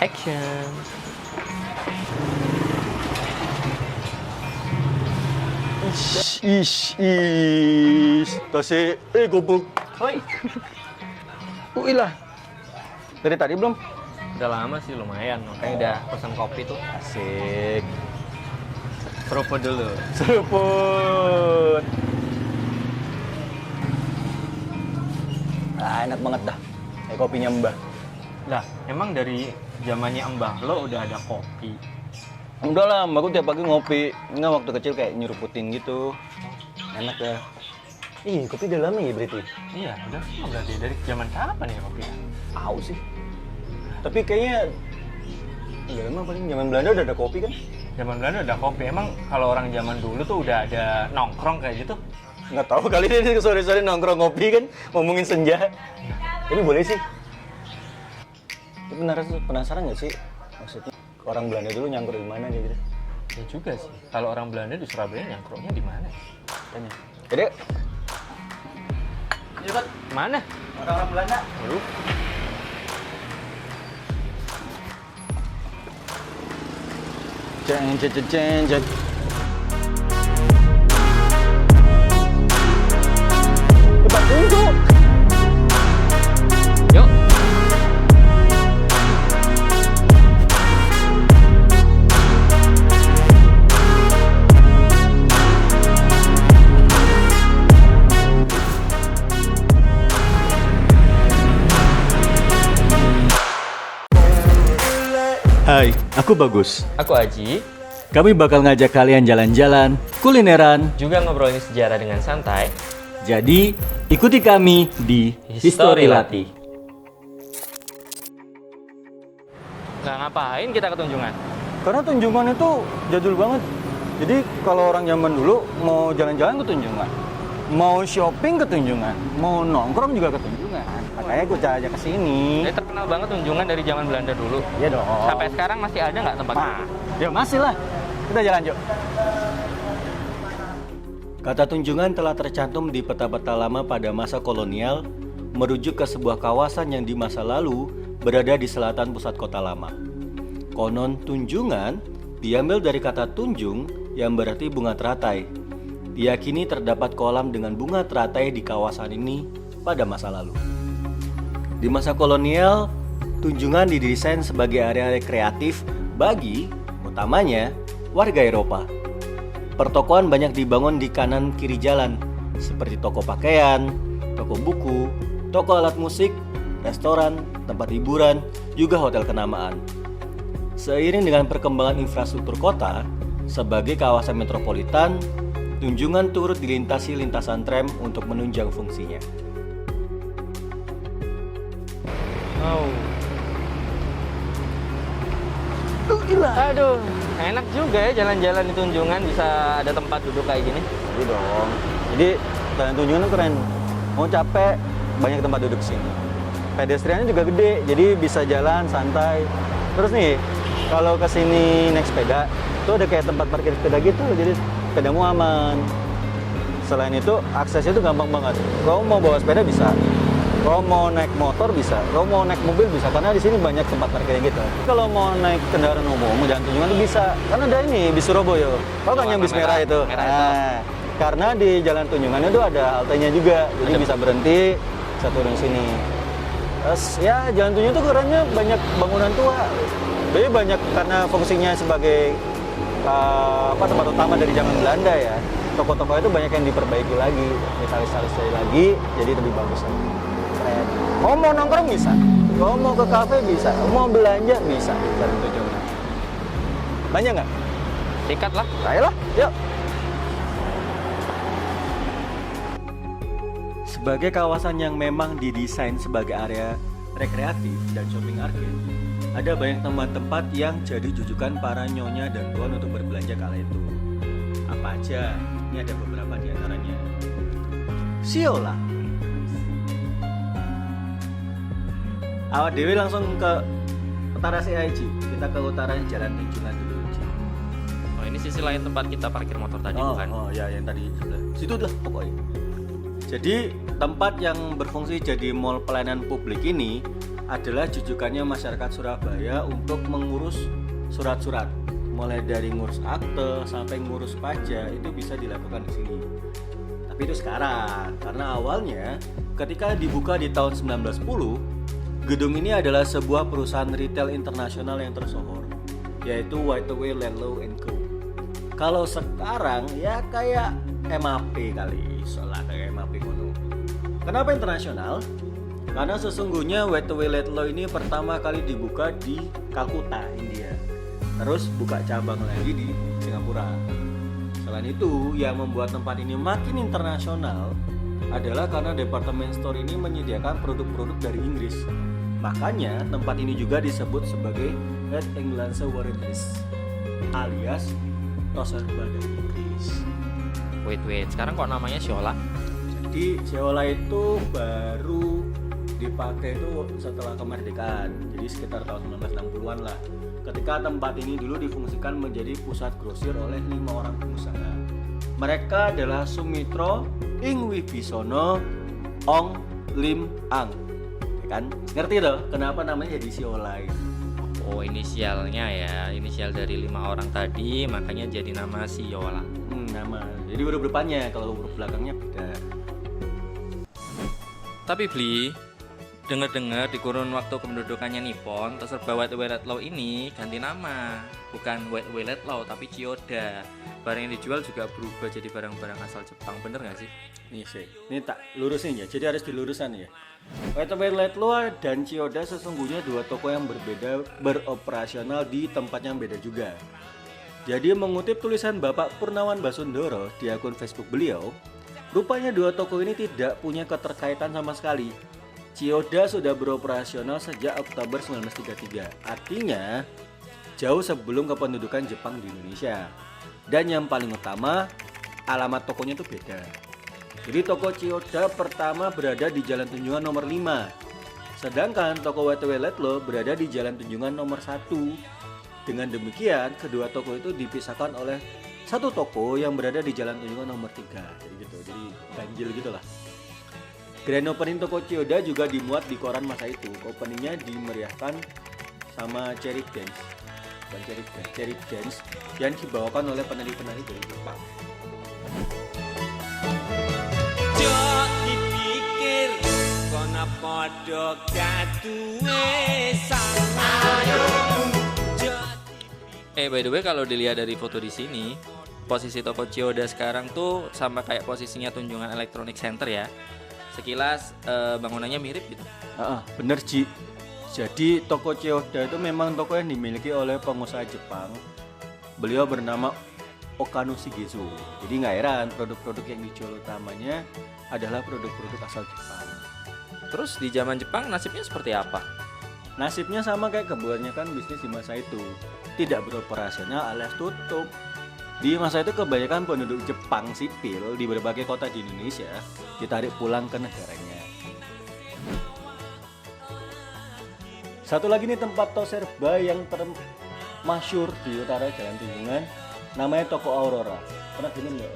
Action. Tasi, gubuk. Woi, Uilah. Dari tadi belum? udah lama sih lumayan. Makanya udah pesan kopi tuh. Asik. Seruput dulu. Seruput. Enak banget dah. Kayak kopinya Mbah. Lah, emang dari zamannya Mbah lo udah ada kopi? Udah lah, Mbak, aku tiap pagi ngopi. Nggak, waktu kecil kayak nyeruputin gitu. Enak ya. Ih, kopi udah lama ya berarti? Iya, udah lama berarti. Dari zaman kapan ya kopi? Tahu sih. Tapi kayaknya udah lama, paling zaman Belanda udah ada kopi kan? Zaman Belanda ada kopi. Emang kalau orang zaman dulu tuh udah ada nongkrong kayak gitu? Nggak tahu kali ini sore-sore nongkrong ngopi kan, ngomongin senja. Ini boleh sih. Tapi penasaran nggak sih? Maksudnya orang Belanda dulu nyangkruk di mana gitu? Ya juga sih. Kalau orang Belanda di Surabaya nyangkruknya di mana? Tanya. Jadi, Cepat. Mana? orang-orang Belanda. Aduh. Ceng, ceng, ceng, ceng, ceng. Cepat tunjuk. Yuk. Hai, aku Bagus. Aku Aji. Kami bakal ngajak kalian jalan-jalan, kulineran. Juga ngobrolin sejarah dengan santai. Jadi, ikuti kami di History Lati. Nggak ngapain kita ke Tunjungan? Karena Tunjungan itu jadul banget. Jadi, kalau orang zaman dulu mau jalan-jalan ke Tunjungan, mau shopping ke Tunjungan, mau nongkrong juga ke Tunjungan. Makanya gue ajak ke sini. Ini terkenal banget Tunjungan dari zaman Belanda dulu. Iya dong. Sampai sekarang masih ada nggak tempat Nah, itu? ya masih lah. Kita jalan yuk. Kata Tunjungan telah tercantum di peta-peta lama pada masa kolonial, merujuk ke sebuah kawasan yang di masa lalu berada di selatan pusat kota lama. Konon Tunjungan diambil dari kata tunjung yang berarti bunga teratai. Diyakini terdapat kolam dengan bunga teratai di kawasan ini pada masa lalu. Di masa kolonial, Tunjungan didesain sebagai area rekreatif bagi, utamanya, warga Eropa. Pertokoan banyak dibangun di kanan kiri jalan, seperti toko pakaian, toko buku, toko alat musik, restoran, tempat hiburan, juga hotel kenamaan. Seiring dengan perkembangan infrastruktur kota, sebagai kawasan metropolitan, Tunjungan turut dilintasi lintasan tram untuk menunjang fungsinya. Oh. Aduh, enak juga ya jalan-jalan di Tunjungan, bisa ada tempat duduk kayak gini. Jadi dong. Jadi jalan Tunjungan itu keren. Mau capek, banyak tempat duduk sini. Pedestriannya juga gede, jadi bisa jalan santai. Terus nih, kalau ke sini naik sepeda, itu ada kayak tempat parkir sepeda gitu, jadi sepedamu aman. Selain itu, aksesnya itu gampang banget. Kalau mau bawa sepeda bisa. Kalau mau naik motor bisa, kalau mau naik mobil bisa, karena di sini banyak tempat parkirnya gitu. Kalau mau naik kendaraan umum, jalan Tunjungan itu bisa, karena ada ini bis Surabaya. Tahu kan yang bis merah itu? Merah itu. Nah, karena di jalan Tunjungan itu ada haltenya juga, jadi bisa berhenti, bisa turun sini. Terus ya jalan Tunjungan itu kerennya banyak bangunan tua. Jadi banyak karena fungsinya sebagai tempat utama dari zaman Belanda ya. Toko-toko itu banyak yang diperbaiki lagi, ditalis-talis lagi, jadi lebih bagus lagi. Keren. Mau nongkrong bisa, kalau mau ke kafe bisa, mau belanja bisa. Jalan Tunjungan. Banyak nggak? Sikat lah. Ayolah, yuk. Sebagai kawasan yang memang didesain sebagai area rekreatif dan shopping arcade, ada banyak tempat-tempat yang jadi jujukan para nyonya dan tuan untuk berbelanja kala itu. Apa aja? Ini ada beberapa di antaranya. Siola. Awak dewi langsung ke utara CIG. Kita ke utara Jalan Tunjungan dulu. Oh, ini sisi lain tempat kita parkir motor tadi bukan? Oh ya, yang tadi sebelah. Situ lah pokoknya. Jadi tempat yang berfungsi jadi mall pelayanan publik ini adalah jujukannya masyarakat Surabaya untuk mengurus surat-surat. Mulai dari ngurus akte sampai ngurus pajak itu bisa dilakukan di sini. Tapi itu sekarang, karena awalnya ketika dibuka di tahun 1910, gedung ini adalah sebuah perusahaan retail internasional yang tersohor, yaitu Whitaway Landlaw & Co. Kalau sekarang ya kayak MAP kali, soalnya kayak MAP kono. Kenapa internasional? Karena sesungguhnya Whitaway Landlaw ini pertama kali dibuka di Kalkuta, India. Terus buka cabang lagi di Singapura. Selain itu, yang membuat tempat ini makin internasional adalah karena department store ini menyediakan produk-produk dari Inggris. Makanya tempat ini juga disebut sebagai Red Englandse Warrentis, alias tos serba dari Inggris. Wait, sekarang kok namanya Siola? Jadi Siola itu baru dipakai itu setelah kemerdekaan, jadi sekitar tahun 1960-an lah. Ketika tempat ini dulu difungsikan menjadi pusat grosir oleh 5 orang pengusaha. Mereka adalah Sumitro, Ing Wibisono, Ong Lim Ang. Kan ngerti toh kenapa namanya jadi Siola itu? Oh, inisialnya ya, inisial dari 5 orang tadi, makanya jadi nama Siola. Nama. Jadi huruf depannya, kalau huruf belakangnya beda. Tapi Bli, dengar-dengar di kurun waktu kependudukannya Nippon, tos serba Whitaway Landlaw ini ganti nama, bukan Whitaway Landlaw tapi Chiyoda. Barang yang dijual juga berubah jadi barang-barang asal Jepang, bener nggak sih? Nih sih, ini tak lurusin ya. Jadi harus dilurusan ya. Whitaway Landlaw dan Chiyoda sesungguhnya dua toko yang berbeda, beroperasional di tempat yang beda juga. Jadi mengutip tulisan Bapak Purnawan Basundoro di akun Facebook beliau, rupanya dua toko ini tidak punya keterkaitan sama sekali. Chiyoda sudah beroperasional sejak Oktober 1933, artinya jauh sebelum kependudukan Jepang di Indonesia. Dan yang paling utama, alamat tokonya itu beda. Jadi toko Chiyoda pertama berada di Jalan Tunjungan nomor 5, sedangkan toko Whitaway Landlaw berada di Jalan Tunjungan nomor 1. Dengan demikian, kedua toko itu dipisahkan oleh satu toko yang berada di Jalan Tunjungan nomor 3. Jadi gitu, jadi ganjil gitulah. Grand opening toko Chiyoda juga dimuat di koran masa itu. Openingnya dimeriahkan sama Cherry Dance, bukan Cherry Dance yang dibawakan oleh penari-penari dari Jepang. Jok dipikir kono padha kaduwe ayo. By the way, kalau dilihat dari foto di sini, posisi toko Chiyoda sekarang tuh sama kayak posisinya Tunjungan Electronic Center ya. Sekilas bangunannya mirip gitu. Bener Ji. Jadi toko Chiyoda itu memang toko yang dimiliki oleh pengusaha Jepang. Beliau bernama Okano Shigezu. Jadi nggak heran produk-produk yang dijual utamanya adalah produk-produk asal Jepang. Terus di zaman Jepang nasibnya seperti apa? Nasibnya sama kayak kebanyakan bisnis di masa itu, tidak beroperasional alias tutup. Di masa itu kebanyakan penduduk Jepang sipil di berbagai kota di Indonesia ditarik pulang ke negaranya. Satu lagi nih tempat tos serba yang termasyur di utara Jalan Tunjungan, namanya Toko Aurora. Pernah dengar nggak?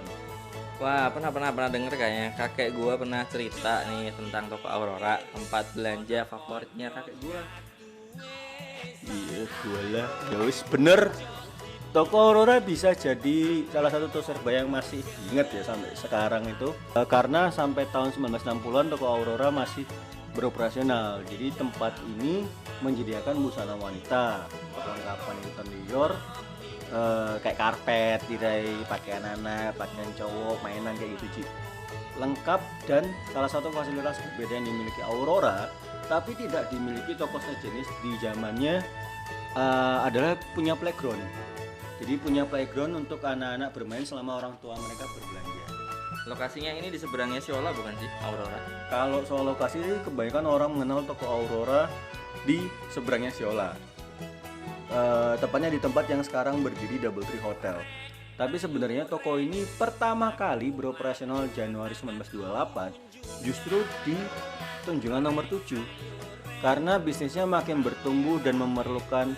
Wah, pernah denger kayaknya. Kakek gua pernah cerita nih tentang Toko Aurora, tempat belanja favoritnya kakek gua. Iya, gua lah. Ya wis bener. Toko Aurora bisa jadi salah satu tos serba yang masih diingat ya sampai sekarang itu. Karena sampai tahun 1960-an Toko Aurora masih beroperasional. Jadi tempat ini menyediakan busana wanita, perlengkapan interior, kayak karpet, tirai, pakaian anak, pakaian cowok, mainan kayak gitu Ci. Lengkap, dan salah satu fasilitas berbeda yang dimiliki Aurora tapi tidak dimiliki toko sejenis di zamannya adalah punya playground. Jadi punya playground untuk anak-anak bermain selama orang tua mereka berbelanja. Lokasinya ini di seberangnya Siola bukan sih, Aurora? Kalau soal lokasi, kebanyakan orang mengenal toko Aurora di seberangnya Siola. Tepatnya di tempat yang sekarang berdiri Double Tree Hotel. Tapi sebenarnya toko ini pertama kali beroperasional Januari 1928 justru di Tunjungan nomor 7. Karena bisnisnya makin bertumbuh dan memerlukan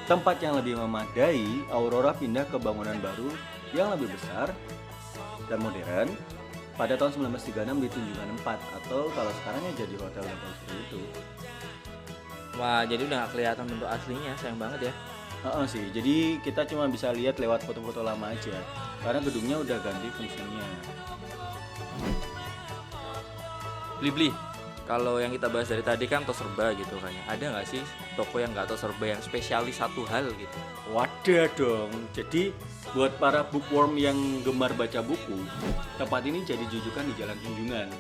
tempat yang lebih memadai, Aurora pindah ke bangunan baru yang lebih besar dan modern pada tahun 1936 di Tunjungan 4, atau kalau sekarangnya jadi Hotel Double Tree itu. Wah, jadi udah gak kelihatan bentuk aslinya, sayang banget ya. Sih, jadi kita cuma bisa lihat lewat foto-foto lama aja, karena gedungnya udah ganti fungsinya. Beli, kalau yang kita bahas dari tadi kan tos serba gitu kayaknya. Ada nggak sih toko yang nggak tos serba yang spesialis satu hal gitu? Wadah dong, jadi buat para bookworm yang gemar baca buku, tempat ini jadi jujukan di Jalan Tunjungan.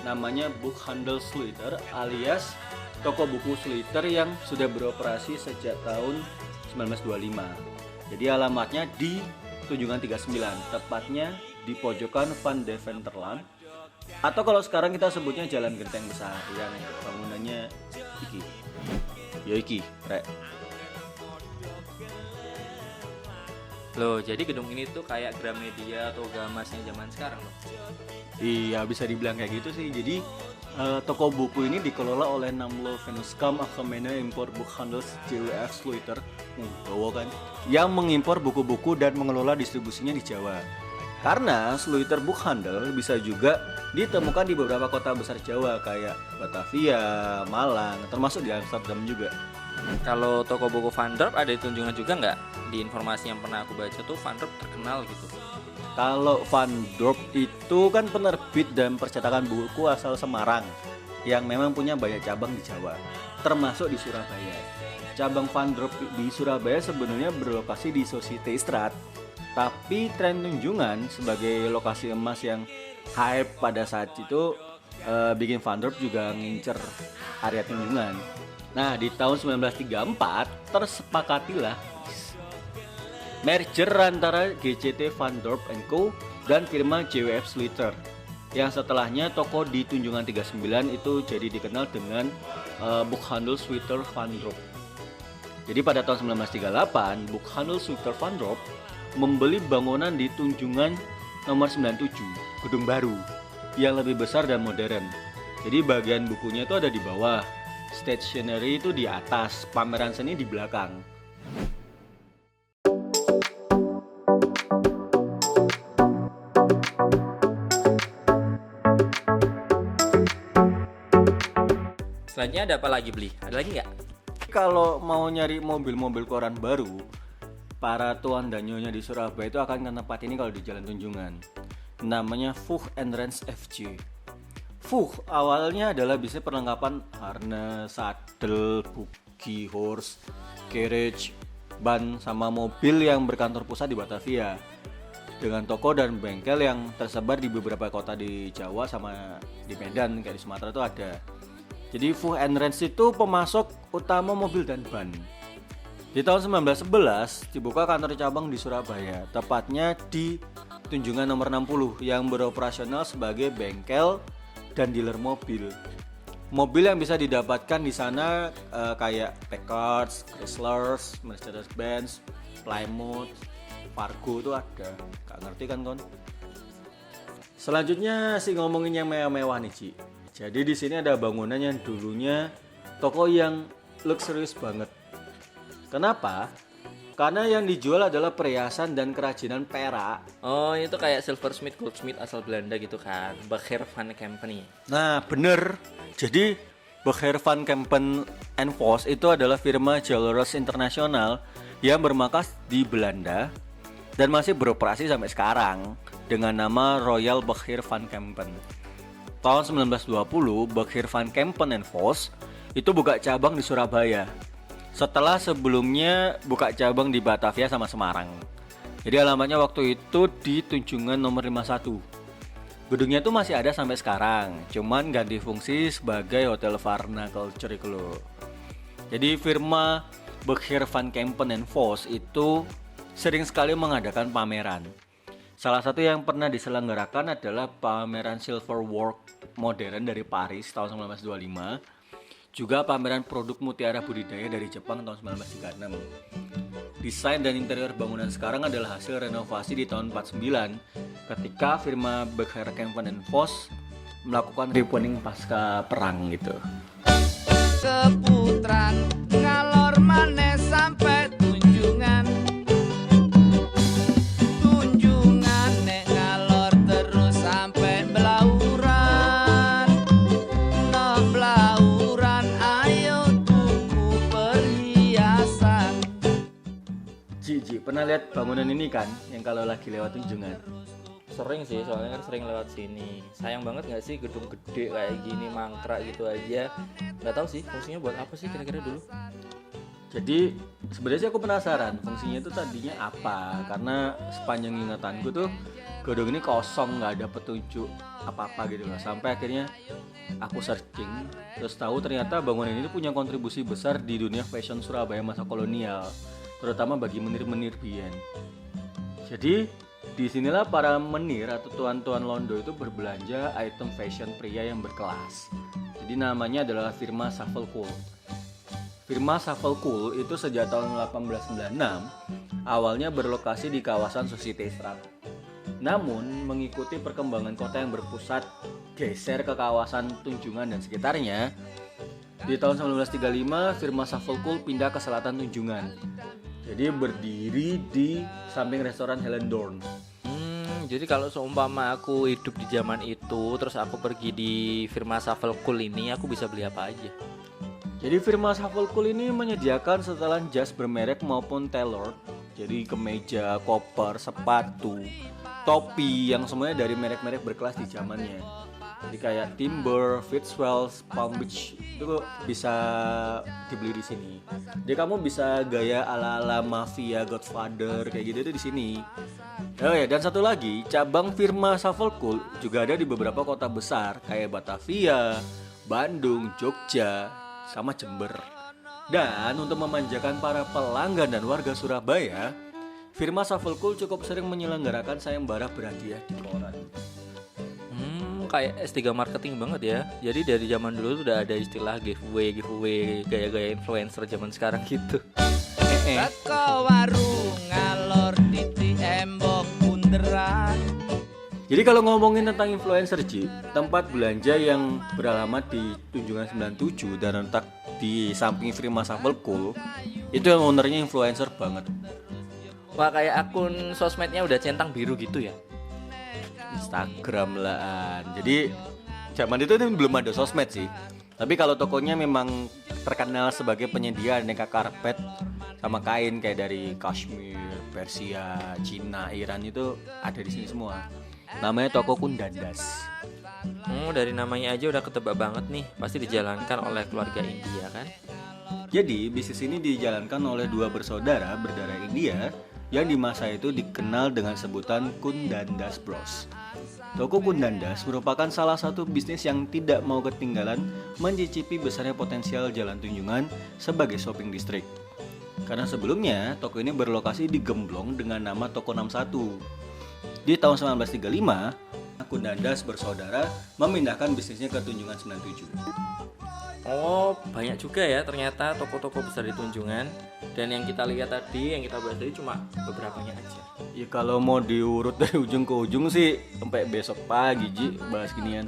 Namanya Book Handel Sluiter alias toko buku Sluiter yang sudah beroperasi sejak tahun 1925. Jadi alamatnya di Tunjungan 39, tepatnya di pojokan Van Deventerlaan, atau kalau sekarang kita sebutnya Jalan Genteng Besar yang bangunannya iki. Ya iki, rek. Loh, jadi gedung ini tuh kayak Gramedia atau Gamasnya zaman sekarang loh. Iya, bisa dibilang kayak gitu sih. Jadi toko buku ini dikelola oleh Namlo Venuskam Algemene Import Boekhandels JWF Sluiter, bawa kan, yang mengimpor buku-buku dan mengelola distribusinya di Jawa. Karena Sluiter Boekhandel bisa juga ditemukan di beberapa kota besar Jawa kayak Batavia, Malang, termasuk di Amsterdam juga. Kalau toko buku Van Dorp ada di Tunjungan juga nggak? Di informasi yang pernah aku baca tuh Van Dorp terkenal gitu. Kalau Van Dorp itu kan penerbit dan percetakan buku asal Semarang yang memang punya banyak cabang di Jawa, termasuk di Surabaya. Cabang Van Dorp di Surabaya sebenarnya berlokasi di Société Strat, tapi tren Tunjungan sebagai lokasi emas yang hype pada saat itu bikin Van Dorp juga ngincer area Tunjungan. Nah, di tahun 1934 tersepakatilah merger antara GCT Van Dorp & Co dan firma JWF Sluiter, yang setelahnya toko di Tunjungan 39 itu jadi dikenal dengan Boekhandel Sluiter Van Dorp. Jadi pada tahun 1938 Boekhandel Sluiter Van Dorp membeli bangunan di Tunjungan nomor 97, gedung baru yang lebih besar dan modern. Jadi bagian bukunya itu ada di bawah, stationery itu di atas, pameran seni di belakang. Selanjutnya ada apa lagi beli? Ada lagi nggak? Kalau mau nyari mobil-mobil koran baru, para tuan dan nyonya di Surabaya itu akan ke tempat ini kalau di Jalan Tunjungan. Namanya Voeg & Rens FJ. Voeg awalnya adalah bisnis perlengkapan harness, sadel, bugi, horse, carriage, ban, sama mobil yang berkantor pusat di Batavia, dengan toko dan bengkel yang tersebar di beberapa kota di Jawa sama di Medan, kayak di Sumatera itu ada. Jadi Voeg & Rens itu pemasok utama mobil dan ban. Di tahun 1911 dibuka kantor cabang di Surabaya, tepatnya di Tunjungan nomor 60 yang beroperasional sebagai bengkel dan dealer mobil. Mobil yang bisa didapatkan di sana kayak Packard, Chrysler, Mercedes-Benz, Plymouth, Fargo itu ada. Gak ngerti kan kon? Selanjutnya sih ngomongin yang mewah-mewah nih Ci. Jadi di sini ada bangunan yang dulunya toko yang luxurious banget. Kenapa? Karena yang dijual adalah perhiasan dan kerajinan perak. Oh, itu kayak silversmith, goldsmith asal Belanda gitu kan, Becher van Kempen. Nah, bener. Jadi Becher van Kempen & Vos itu adalah firma jewelers internasional yang bermarkas di Belanda dan masih beroperasi sampai sekarang dengan nama Royal Becher van Kempen. Tahun 1920, Becher van Kempen & Vos itu buka cabang di Surabaya, setelah sebelumnya buka cabang di Batavia sama Semarang. Jadi alamatnya waktu itu di Tunjungan nomor 51. Gedungnya itu masih ada sampai sekarang, cuman ganti fungsi sebagai Hotel Varna Culture itu loh. Jadi firma Becher van Kempen & Vos itu sering sekali mengadakan pameran. Salah satu yang pernah diselenggarakan adalah pameran Silver Work modern dari Paris tahun 1925. Juga pameran produk mutiara budidaya dari Jepang tahun 1936. Desain dan interior bangunan sekarang adalah hasil renovasi di tahun 49 ketika firma Becher Kempen & Vos melakukan rebranding pasca perang gitu. Keputran ngalor maneh sampai Tunjungan. Tunjungan nek ngalor terus sampai Blauran. No Blauran ayo tuku Pernah lihat bangunan ini kan, yang kalau lagi lewat Tunjungan? Sering sih, soalnya kan sering lewat sini. Sayang banget nggak sih gedung gede kayak gini mangkrak gitu aja. Nggak tahu sih fungsinya buat apa sih kira-kira dulu. Jadi sebenarnya sih aku penasaran fungsinya itu tadinya apa, karena sepanjang ingatanku tuh gedung ini kosong, nggak ada petunjuk apa-apa gitu loh. Sampai akhirnya aku searching, terus tahu ternyata bangunan ini punya kontribusi besar di dunia fashion Surabaya masa kolonial, terutama bagi menir-menir biyen. Jadi disinilah para menir atau tuan-tuan Londo itu berbelanja item fashion pria yang berkelas. Jadi namanya adalah firma Savelcool. Firma Savelcool itu sejak tahun 1896 awalnya berlokasi di kawasan Society Strat. Namun mengikuti perkembangan kota yang berpusat geser ke kawasan Tunjungan dan sekitarnya, di tahun 1935 firma Savelcool pindah ke selatan Tunjungan. Jadi berdiri di samping restoran Helen Dorn. Jadi kalau seumpama aku hidup di zaman itu, terus aku pergi di firma Savelcool ini, aku bisa beli apa aja? Jadi firma Savelcool ini menyediakan setelan jas bermerek maupun tailored. Jadi kemeja, koper, sepatu, topi yang semuanya dari merek-merek berkelas di zamannya. Jadi kayak Timber, Fitzwells, Palm Beach itu bisa dibeli di sini. Jadi kamu bisa gaya ala-ala mafia, Godfather kayak gitu itu di sini. Oh ya, dan satu lagi, cabang firma Savelcool juga ada di beberapa kota besar kayak Batavia, Bandung, Jogja, sama Jember. Dan untuk memanjakan para pelanggan dan warga Surabaya, firma Savelcool cukup sering menyelenggarakan sayembara berhadiah di koran. Kayak S3 marketing banget ya. Jadi dari zaman dulu tuh udah ada istilah giveaway gaya-gaya influencer zaman sekarang gitu. Teko warung ngalor titi embok bunderan. Jadi kalau ngomongin tentang influencer Ji, tempat belanja yang beralamat di Tunjungan 97 dan letak di samping firma Savelcool itu yang ownernya influencer banget. Wah, kayak akun sosmednya udah centang biru gitu ya. Instagram lah. Jadi zaman itu belum ada sosmed sih. Tapi kalau tokonya memang terkenal sebagai penyedia aneka karpet sama kain kayak dari Kashmir, Persia, Cina, Iran itu ada di sini semua. Namanya toko Kundandas. Dari namanya aja udah ketebak banget nih. Pasti dijalankan oleh keluarga India kan? Jadi bisnis ini dijalankan oleh dua bersaudara berdarah India yang di masa itu dikenal dengan sebutan Kundandas Bros. Toko Kundandas merupakan salah satu bisnis yang tidak mau ketinggalan mencicipi besarnya potensial Jalan Tunjungan sebagai shopping district. Karena sebelumnya toko ini berlokasi di Gemblong dengan nama Toko 61. Di tahun 1935, Kundandas bersaudara memindahkan bisnisnya ke Tunjungan 97. Oh, banyak juga ya ternyata toko-toko besar di Tunjungan. Dan yang kita lihat tadi, yang kita bahas tadi cuma beberapanya aja. Ya kalau mau diurut dari ujung ke ujung sih sampai besok pagi Ji bahas ginian.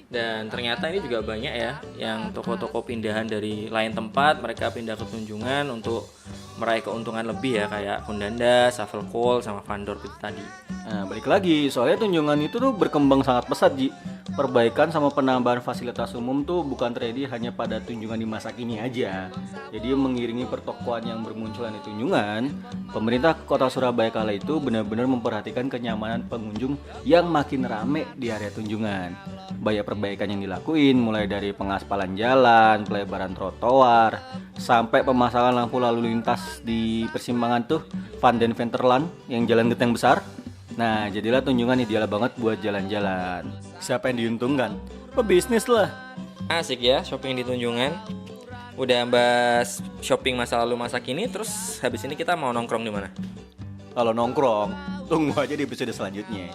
Dan ternyata ini juga banyak ya yang toko-toko pindahan dari lain tempat, mereka pindah ke Tunjungan untuk meraih keuntungan lebih ya, kayak Kundandas, Savelcool, sama Vandor itu tadi. Nah balik lagi, soalnya Tunjungan itu tuh berkembang sangat pesat Ji. Perbaikan sama penambahan fasilitas umum tuh bukan terjadi hanya pada Tunjungan di masa kini aja. Jadi mengiringi pertokoan yang bermunculan di Tunjungan, pemerintah kota Surabaya kala itu benar-benar memperhatikan kenyamanan pengunjung yang makin rame di area Tunjungan. Banyak perbaikan yang dilakuin, mulai dari pengaspalan jalan, pelebaran trotoar, sampai pemasangan lampu lalu lintas di persimpangan tuh Van den Venterland yang jalan geteng besar. Nah, jadilah Tunjungan ideal banget buat jalan-jalan. Siapa yang diuntungkan? Pebisnis lah. Asik ya shopping di Tunjungan. Udah bahas shopping masa lalu masa kini, terus habis ini kita mau nongkrong di mana? Kalau nongkrong, tunggu aja di episode selanjutnya.